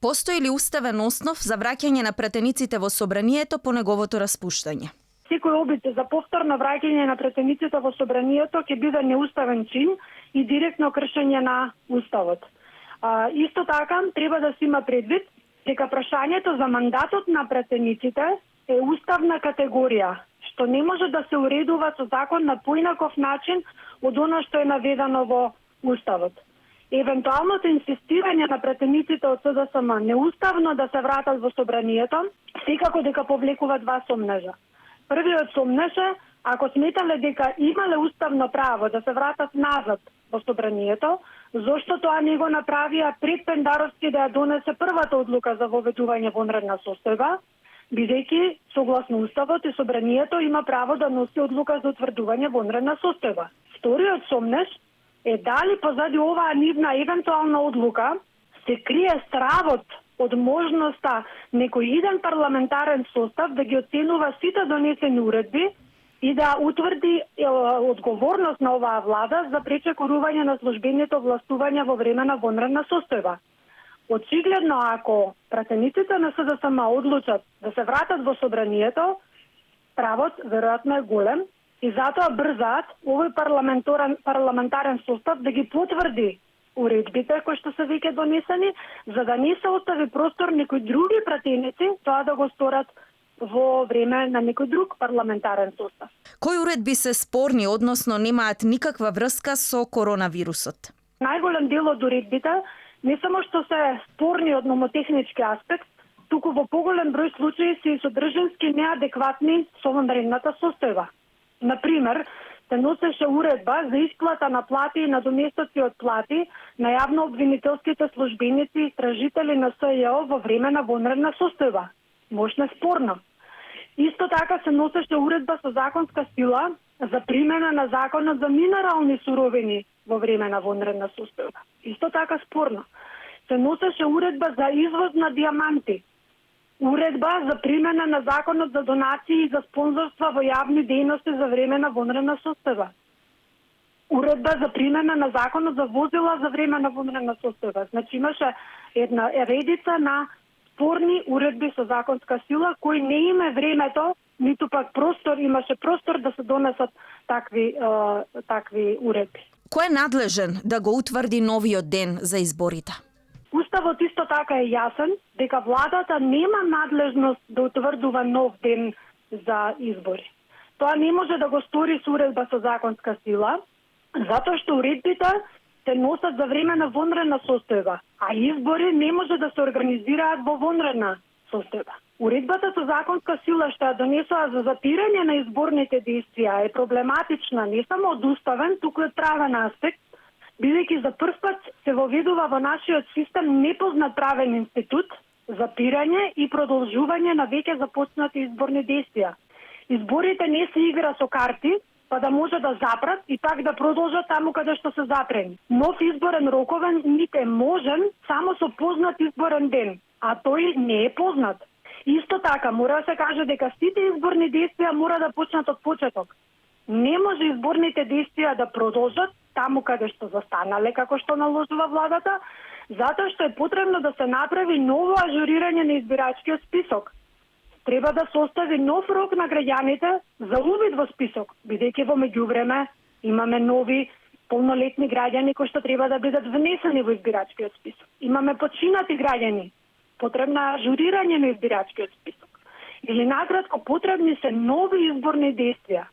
Постои ли уставен основ за враќање на пратениците во собранието по неговото распуштање? Секој обид за повторно враќање на пратениците во собранието ќе биде неуставен чин и директно кршење на уставот. Исто така треба да се има предвид дека прашањето за мандатот на пратениците е уставна категорија, што не може да се уредува со закон на поинаков начин од она што е наведено во уставот. Евентуалното инсистирање на пратениците од СДСМ неуставно да се вратат во собранието, секако дека повлекува два сомнежа. Првиот сомнеж е, ако сметале дека имале уставно право да се вратат назад во собранието, зошто тоа не го направија пред Пендаровски да ја донесе првата одлука за воведување во vanredна состојба, бидејќи согласно уставот и собранието има право да носи одлука за утврдување во vanredна состојба. Вториот сомнеж е дали позади оваа нивна евентуална одлука се крие стравот од можноста некој еден парламентарен состав да ги оценува сите донесени уредби и да утврди одговорност на оваа влада за пречекорување на службеното властување во време на vanredна состојба. Очигледно, ако пратениците на СДСМ одлучат да се вратат во собранието, правот веројатно е голем и затоа брзаат овој парламентарен состав да ги потврди уредбите кои што се веќе донесени, за да не се остави простор некои други пратеници тоа да го сторат во време на некој друг парламентарен состав. Кои уредби се спорни, односно немаат никаква врска со коронавирусот? Најголем дел од уредбите не само што се спорни од номотехнички аспект, туку во поголем број случаи се и содржински неадекватни со vanredната состојба. Например, се носеше уредба за исплата на плати и надоместоци од плати на јавно обвинителските службеници и стражители на СЈО во време на vanredна состојба. Мощно спорно. Исто така се носеше уредба со законска сила за примена на законот за минерални суровини во време на vanredна состојба. Исто така спорно. Се носеше уредба за извоз на диаманти. Уредба за примена на законот за донации и за спонзорства во јавни дејности за време на vanredна состојба. Уредба за примена на законот за возила за време на vanredна состојба. Значи имаше една редица на спорни уредби со законска сила кои не има времето, ниту пак имаше простор да се донесат такви уредби. Кој е надлежен да го утврди новиот ден за изборите? Уставот исто така е јасен дека владата нема надлежност да утврдува нов ден за избори. Тоа не може да го стори со уредба со законска сила, затоа што уредбите се носат за време на vanredна состојба, а избори не може да се организираат во vanredна состојба. Уредбата со законска сила што ја донесоа за запирање на изборните действија е проблематична не само од уставен, туку и од правен аспект, бидејќи за прв пат се воведува во нашиот систем непознат правен институт, запирање и продолжување на веќе започнати изборни действија. Изборите не се игра со карти, па да може да запрат и пак да продолжат таму каде што се запрени. Нов изборен роковен нит е можен само со познат изборен ден, а тој не е познат. Исто така, мора да се каже дека сите изборни действија мора да почнат од почеток. Не може изборните действија да продолжат таму каде што застанале, како што наложува владата, затоа што е потребно да се направи ново ажурирање на избирачкиот список. Треба да се остави нов рок на граѓаните за увид во список, бидејќи во меѓувреме имаме нови полнолетни граѓани кои што треба да бидат внесени во избирачкиот список. Имаме починати граѓани, потребно е ажурирање на избирачкиот список. Или накратко, потребни се нови изборни действија.